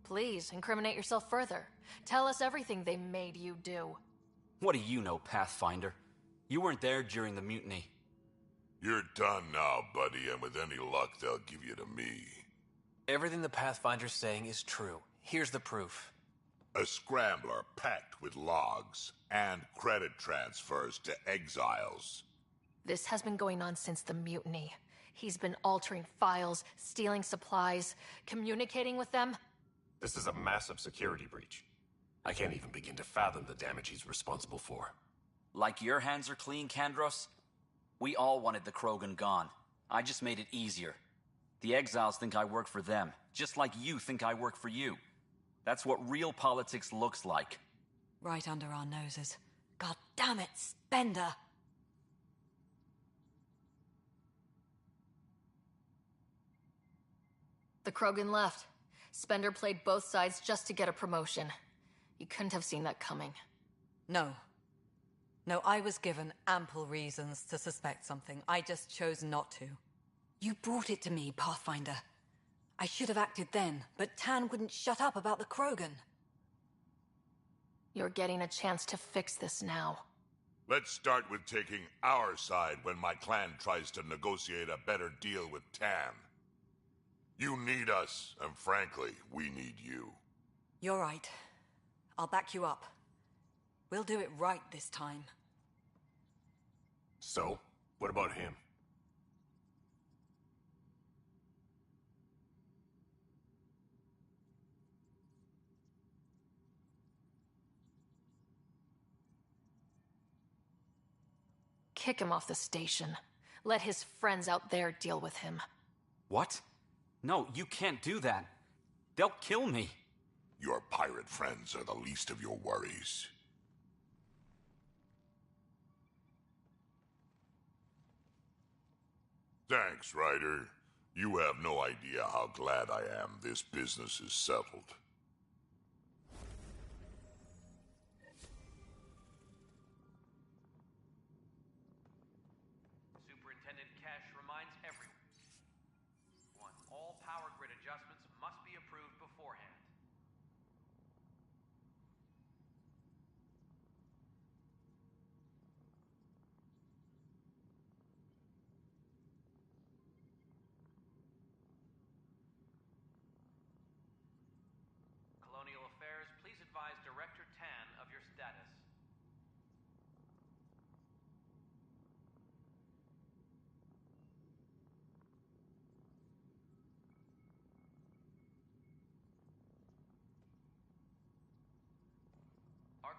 Please, incriminate yourself further. Tell us everything they made you do. What do you know, Pathfinder? You weren't there during the mutiny. You're done now, buddy, and with any luck, they'll give you to me. Everything the Pathfinder's saying is true. Here's the proof. A scrambler packed with logs and credit transfers to exiles. This has been going on since the mutiny. He's been altering files, stealing supplies, communicating with them. This is a massive security breach. I can't even begin to fathom the damage he's responsible for. Like your hands are clean, Kandros? We all wanted the Krogan gone. I just made it easier. The exiles think I work for them, just like you think I work for you. That's what real politics looks like. Right under our noses. God damn it, Spender! The Krogan left. Spender played both sides just to get a promotion. You couldn't have seen that coming. No. No, I was given ample reasons to suspect something. I just chose not to. You brought it to me, Pathfinder. I should have acted then, but Tan wouldn't shut up about the Krogan. You're getting a chance to fix this now. Let's start with taking our side when my clan tries to negotiate a better deal with Tan. You need us, and frankly, we need you. You're right. I'll back you up. We'll do it right this time. So, what about him? Kick him off the station. Let his friends out there deal with him. What? No, you can't do that. They'll kill me. Your pirate friends are the least of your worries. Thanks, Ryder. You have no idea how glad I am this business is settled. Superintendent Kesh reminds everyone, all power grid adjustments must be approved beforehand. Colonial Affairs, please advise Director Tan of your status.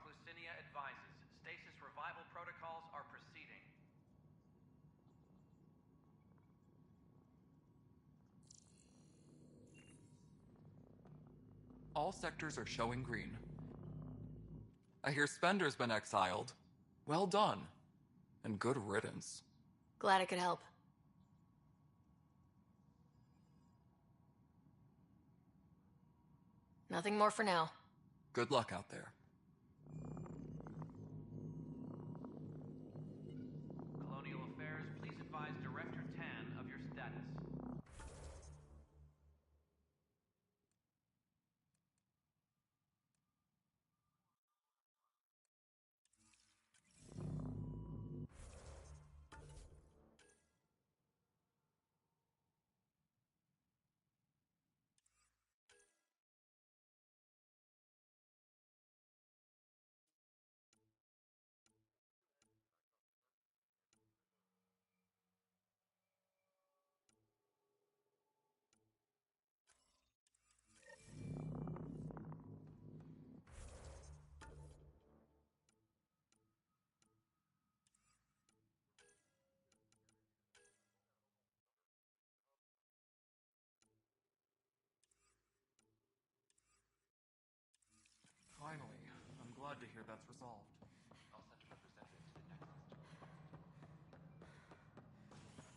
Lucinia advises, stasis revival protocols are proceeding. All sectors are showing green. I hear Spender's been exiled. Well done. And good riddance. Glad I could help. Nothing more for now. Good luck out there. Colonial Affairs, please advise Director Tan of your status. Finally, I'm glad to hear that's resolved. I'll send a representative to the next.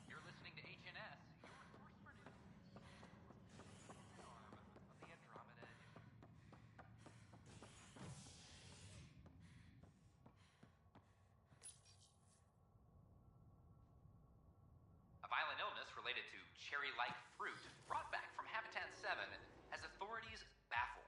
You're listening to HNS, your source for news. Arm of the Andromeda Initiative. A violent illness related to cherry-like fruit brought back from Habitat 7 as authorities baffled.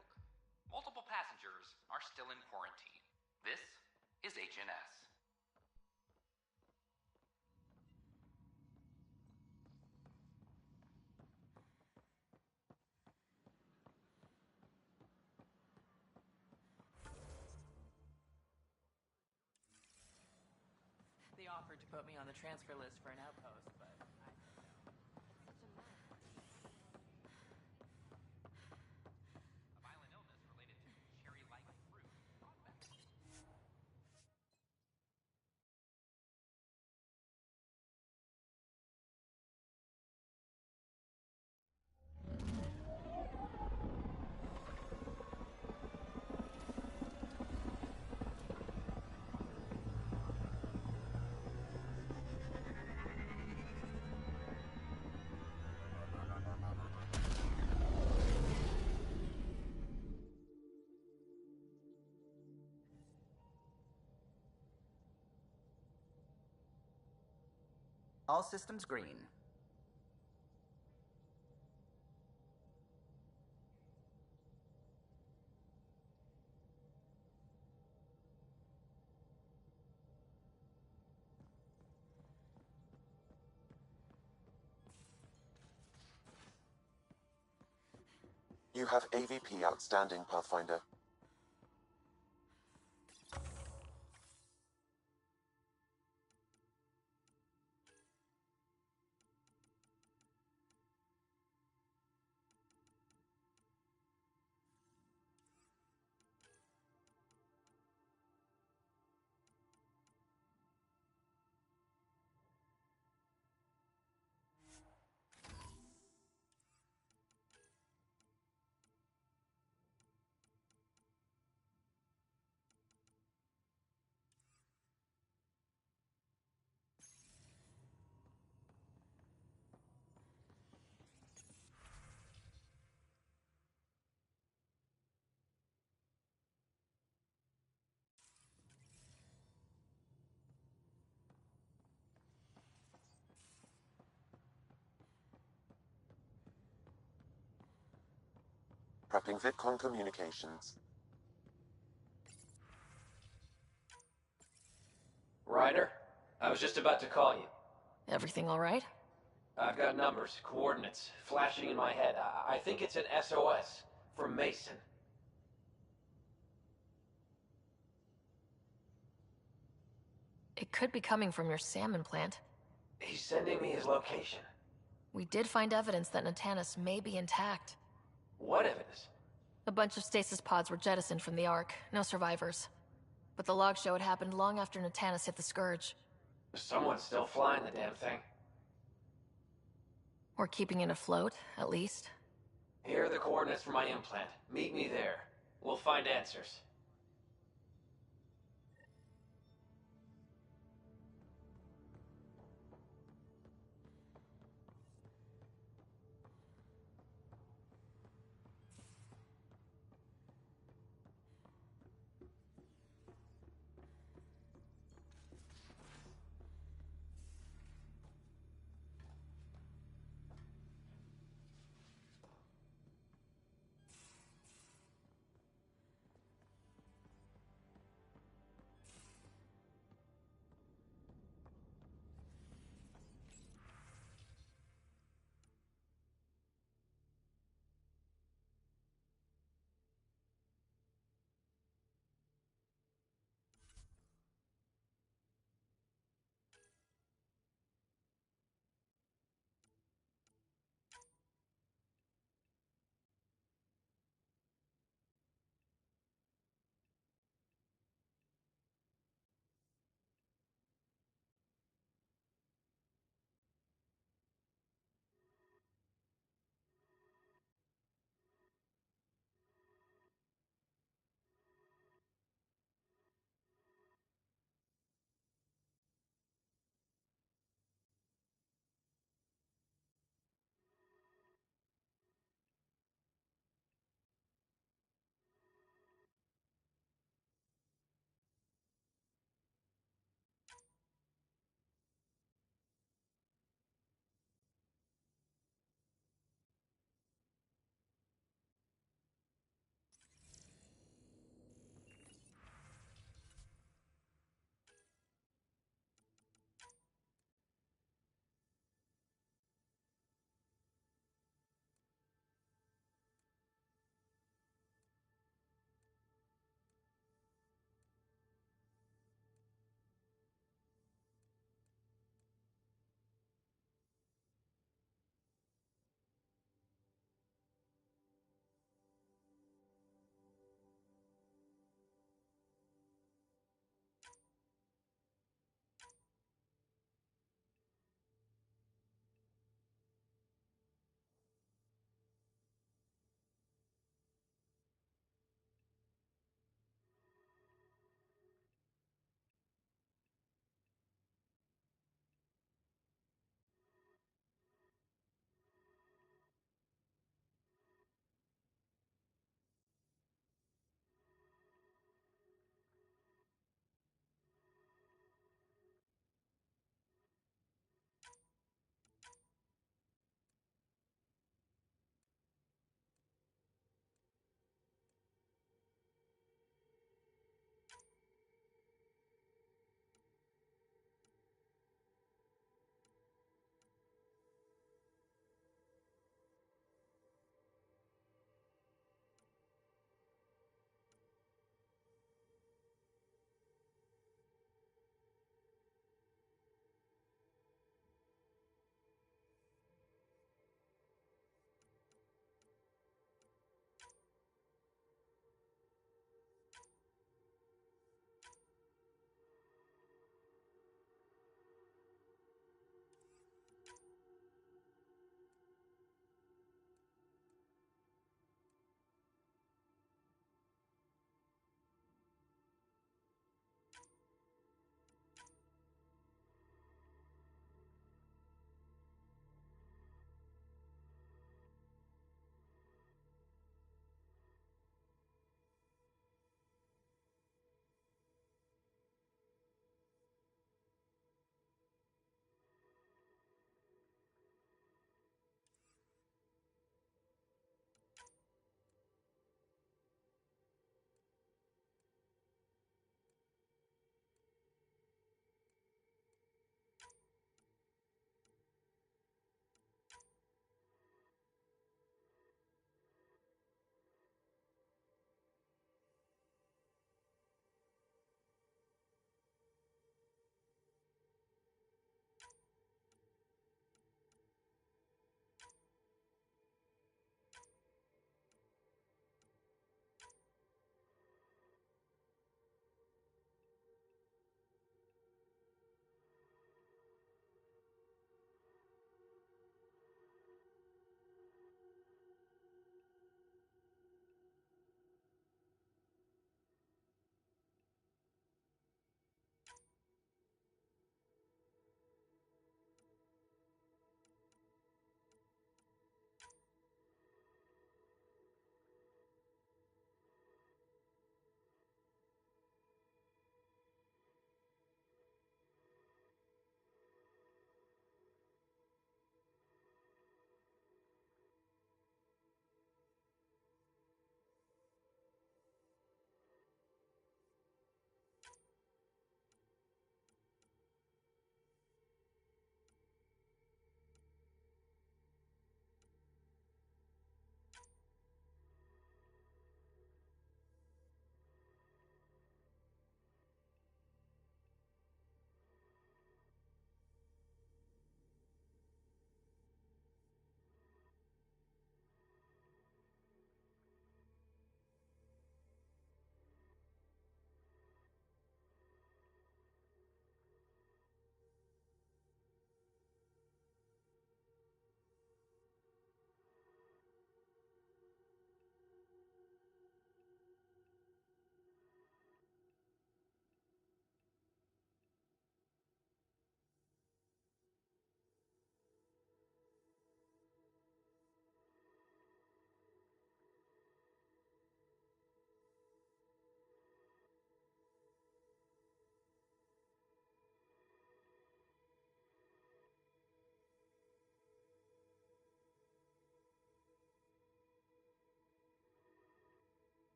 to put me on the transfer list for an outpost, but I don't know. A violent illness related to cherry-like fruit. All systems green. You have AVP outstanding, Pathfinder. Prepping VidCon communications. Ryder, I was just about to call you. Everything all right? I've got numbers, coordinates, flashing in my head. I think it's an SOS from Mason. It could be coming from your salmon plant. He's sending me his location. We did find evidence that Natanus may be intact. What evidence? A bunch of stasis pods were jettisoned from the Ark. No survivors. But the logs show it happened long after Natanus hit the Scourge. Someone's still flying the damn thing. Or keeping it afloat, at least. Here are the coordinates for my implant. Meet me there. We'll find answers.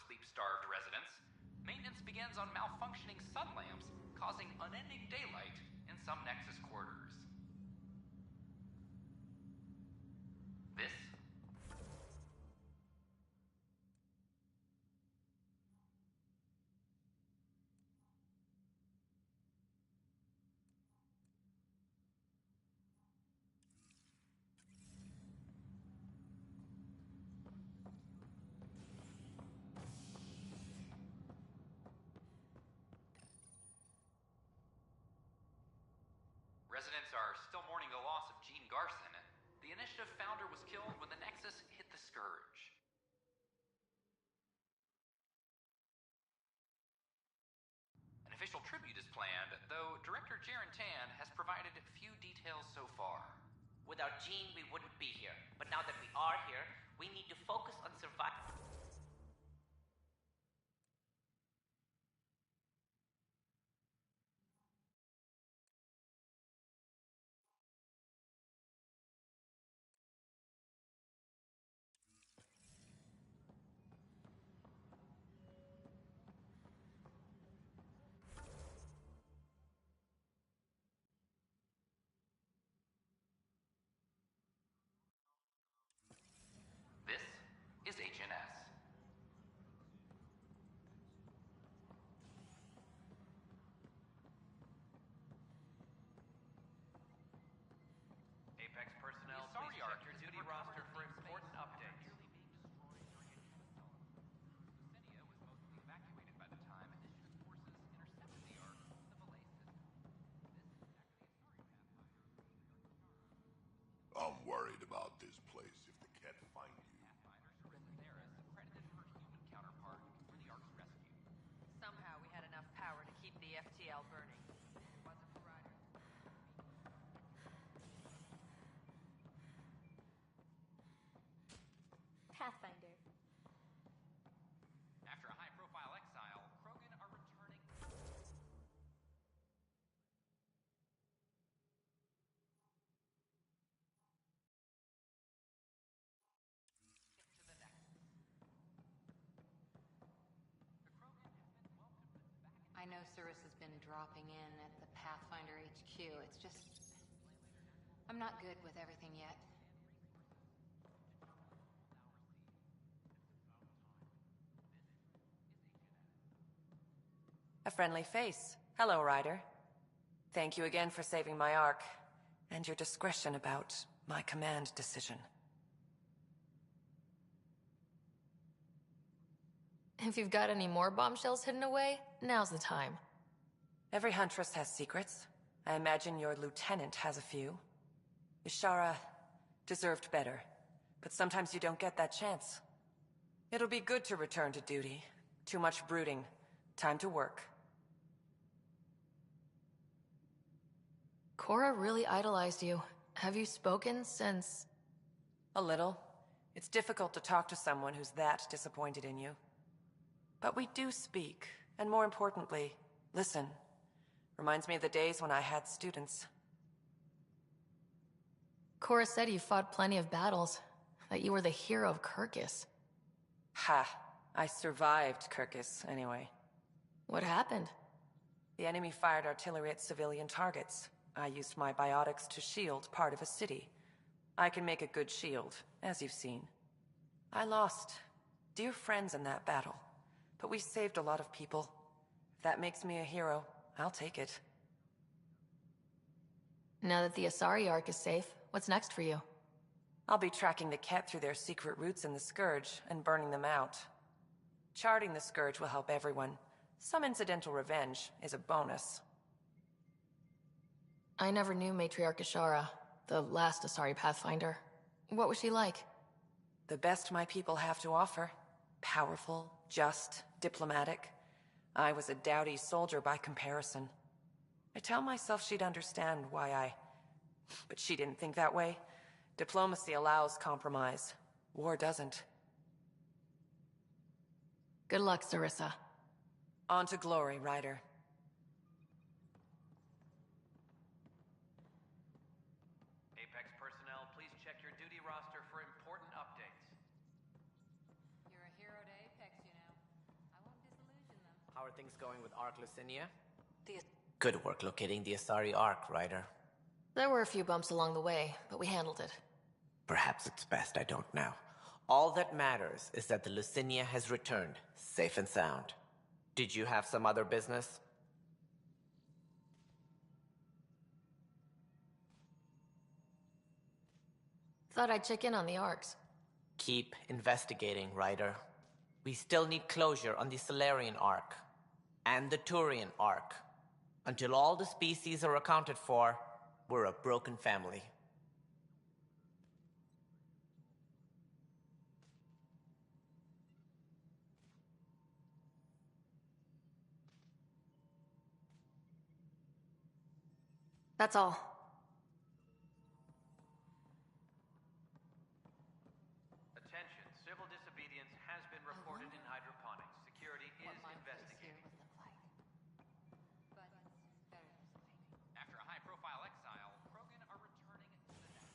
sleep-starved residents. Maintenance begins on malfunctioning sun lamps, causing unending daylight in some Nexus quarters. This Residents are still mourning the loss of Gene Garson. The Initiative founder was killed when the Nexus hit the Scourge. An official tribute is planned, though Director Jaren Tan has provided few details so far. Without Gene, we wouldn't be here. But now that we are here, we need to focus on survival. This is HNS. Apex personnel, please check your duty roster for important updates. Lucinia was mostly evacuated by the time Initiative forces intercepted the Ark from the belay system. I'm worried about this place if the Ket find you. Pathfinder Sarissa Daris, credited her human counterpart for the Ark's rescue. Somehow we had enough power to keep the FTL burning. It wasn't for Ryder. Pathfinder. After a high-profile exile, Krogan are returning. Get to the Nexus. The Krogan have been welcomed back. I know Sarissa's been dropping in at the Pathfinder HQ. It's just... I'm not good with everything yet. A friendly face. Hello, Ryder. Thank you again for saving my Ark, and your discretion about my command decision. If you've got any more bombshells hidden away, now's the time. Every huntress has secrets. I imagine your lieutenant has a few. Ishara deserved better, but sometimes you don't get that chance. It'll be good to return to duty. Too much brooding. Time to work. Cora really idolized you. Have you spoken since... A little. It's difficult to talk to someone who's that disappointed in you. But we do speak, and more importantly, listen. Reminds me of the days when I had students. Cora said you fought plenty of battles, that you were the hero of Kirkus. Ha! I survived Kirkus, anyway. What happened? The enemy fired artillery at civilian targets. I used my biotics to shield part of a city. I can make a good shield, as you've seen. I lost dear friends in that battle, but we saved a lot of people. If that makes me a hero, I'll take it. Now that the Asari Ark is safe, what's next for you? I'll be tracking the Ket through their secret routes in the Scourge and burning them out. Charting the Scourge will help everyone. Some incidental revenge is a bonus. I never knew Matriarch Ishara, the last Asari Pathfinder. What was she like? The best my people have to offer. Powerful, just, diplomatic. I was a dowdy soldier by comparison. I tell myself she'd understand why I... But she didn't think that way. Diplomacy allows compromise. War doesn't. Good luck, Sarissa. On to glory, Ryder. Apex personnel, please check your duty roster for important updates. You're a hero to Apex, you know. things going with Ark Lucinia? The Good work locating the Asari Ark, Ryder. There were a few bumps along the way, but we handled it. Perhaps it's best I don't know. All that matters is that the Lucinia has returned, safe and sound. Did you have some other business? Thought I'd check in on the Arks. Keep investigating, Ryder. We still need closure on the Solarian Ark and the Turian Ark. Until all the species are accounted for, we're a broken family. That's all. Attention, civil disobedience has been reported in hydroponics. Security is investigating. After a high-profile exile, Krogan are returning to the net.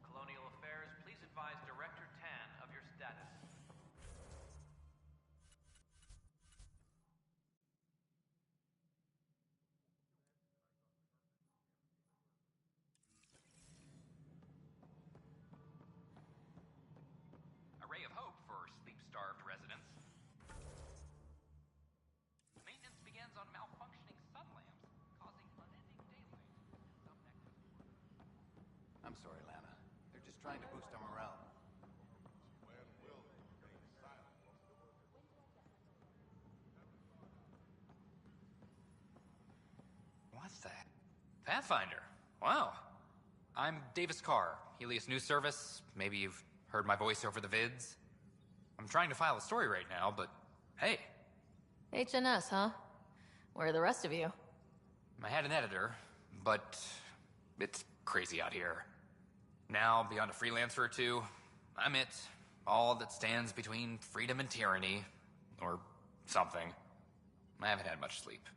Colonial Affairs, please advise Director Tan of your status. A ray of hope for sleep-starved residents. Maintenance begins on malfunctioning sun lamps, causing unending daylight in some nexus. I'm sorry, Lana. They're just trying to boost our morale. What's that? Pathfinder. Wow. I'm Davis Carr, Helios News Service. Maybe you've heard my voice over the vids. I'm trying to file a story right now, but hey. HNS, huh? Where are the rest of you? I had an editor, but it's crazy out here. Now, beyond a freelancer or two, I'm it. All that stands between freedom and tyranny. Or something. I haven't had much sleep.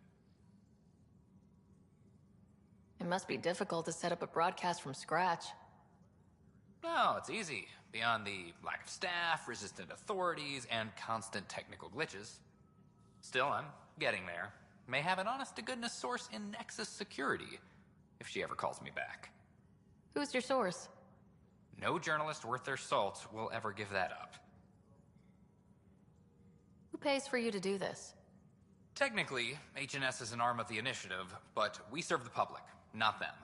It must be difficult to set up a broadcast from scratch. No, it's easy. Beyond the lack of staff, resistant authorities, and constant technical glitches. Still, I'm getting there. May have an honest-to-goodness source in Nexus Security, if she ever calls me back. Who's your source? No journalist worth their salt will ever give that up. Who pays for you to do this? Technically, HNS is an arm of the initiative, but we serve the public, not them.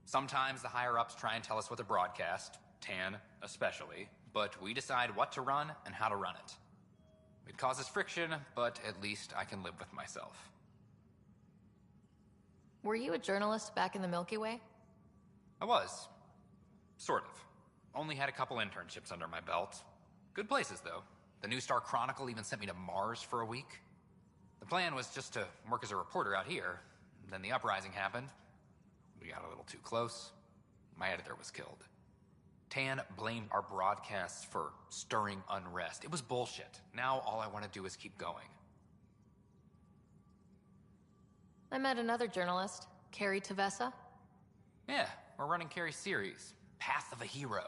Sometimes the higher-ups try and tell us what to broadcast, Tan especially, but we decide what to run and how to run it. It causes friction, but at least I can live with myself. Were you a journalist back in the Milky Way? I was. Sort of. Only had a couple internships under my belt. Good places, though. The New Star Chronicle even sent me to Mars for a week. The plan was just to work as a reporter out here. Then the uprising happened. We got a little too close. My editor was killed. Tan blamed our broadcasts for stirring unrest. It was bullshit. Now all I want to do is keep going. I met another journalist, Carrie Tavessa. Yeah, we're running Carrie's series, Path of a Hero.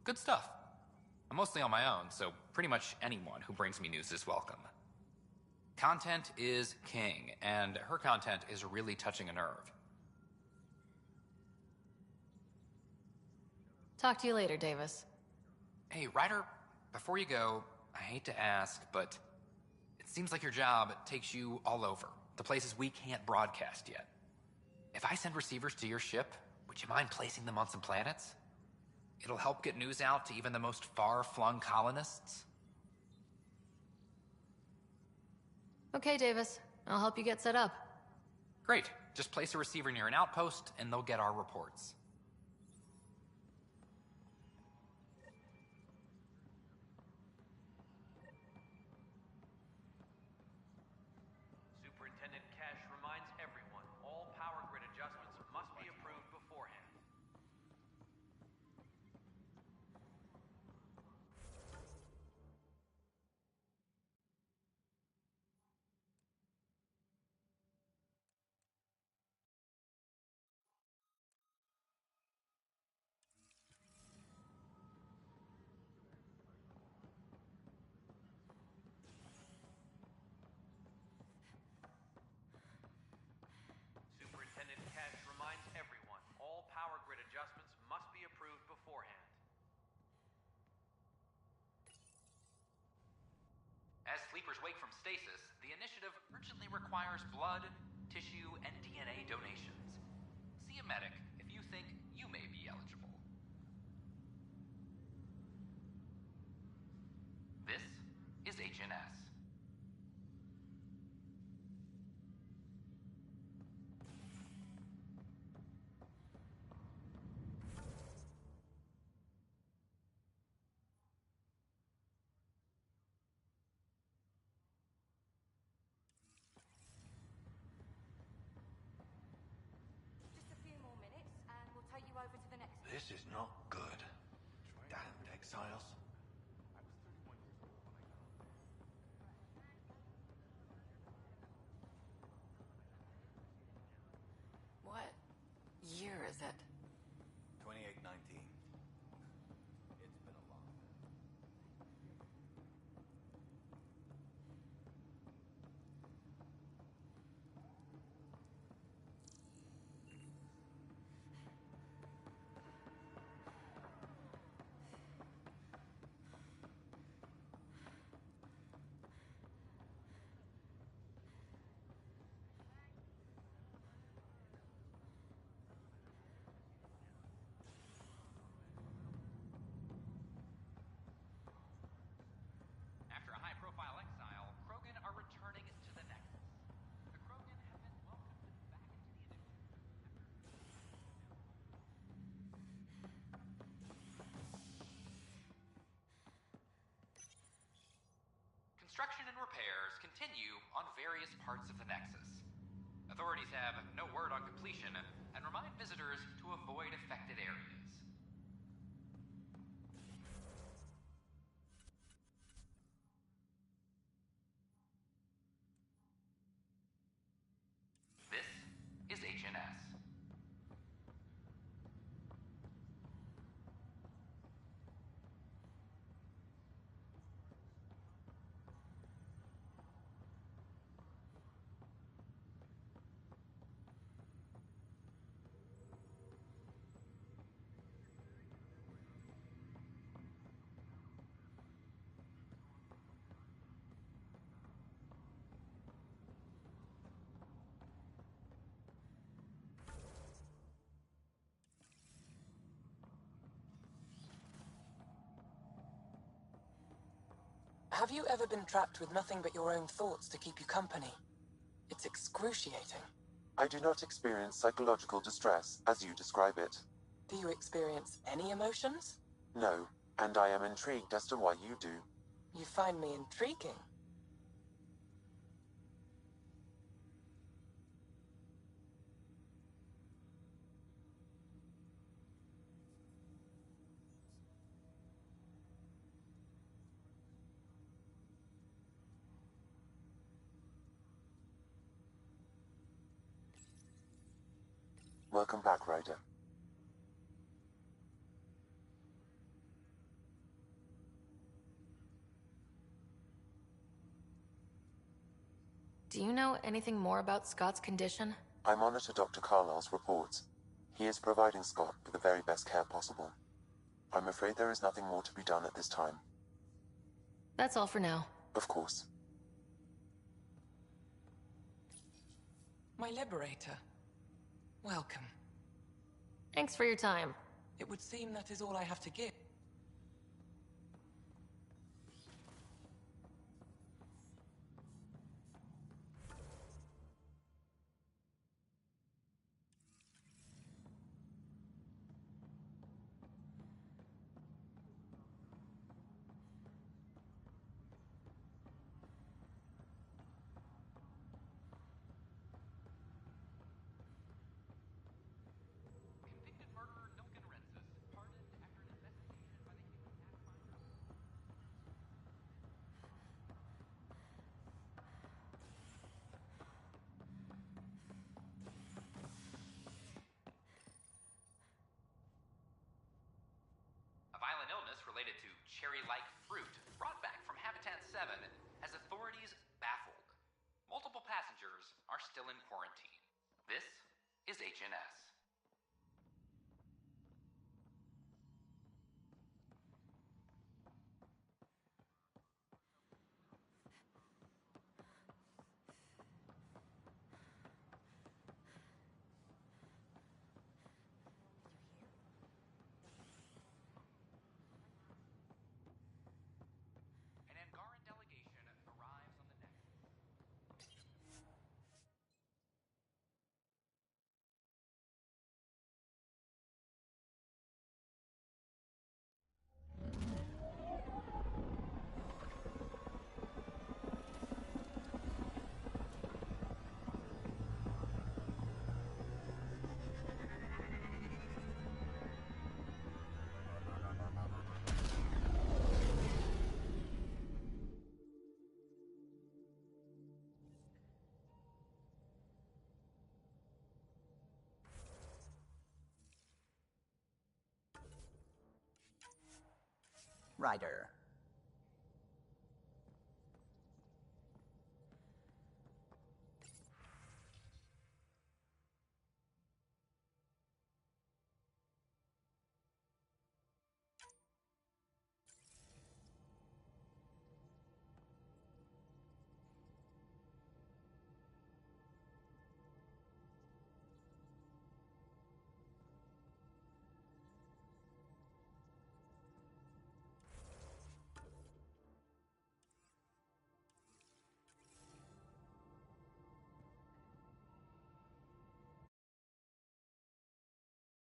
Good stuff. I'm mostly on my own, so pretty much anyone who brings me news is welcome. Content is king, and her content is really touching a nerve. Talk to you later, Davis. Hey, Ryder, before you go, I hate to ask, but it seems like your job takes you all over, the places we can't broadcast yet. If I send receivers to your ship, would you mind placing them on some planets? It'll help get news out to even the most far-flung colonists. Okay, Davis. I'll help you get set up. Great. Just place a receiver near an outpost, and they'll get our reports. Superintendent Cash reminds everyone, all power grid adjustments must be approved beforehand. Reapers wake from stasis, the initiative urgently requires blood, tissue, and DNA donations. See a medic if you think you may be eligible. This is HNS. Just a few more minutes, and we'll take you over to the next. This is not good. Damned exiles. What year is it? 2819. It's been a long time. After a high-profile exile, Krogan are returning to the Nexus. The Krogan have been welcomed back into the initiative. Construction and repairs continue on various parts of the Nexus. Authorities have no word on completion and remind visitors to avoid affected areas. This is HNS. Have you ever been trapped with nothing but your own thoughts to keep you company? It's excruciating. I do not experience psychological distress, as you describe it. Do you experience any emotions? No, and I am intrigued as to why you do. You find me intriguing. Welcome back, Ryder. Do you know anything more about Scott's condition? I monitor Dr. Carlisle's reports. He is providing Scott with the very best care possible. I'm afraid there is nothing more to be done at this time. That's all for now. Of course. My liberator. Welcome. Thanks for your time. It would seem that is all I have to give. Convicted murderer Duncan Rensis, pardoned after an investigation by the human pathfinder. A violent illness related to cherry-like fruit brought back from Habitat 7 has authorities baffled. Multiple passengers are still in quarantine. This is HNS. Ryder.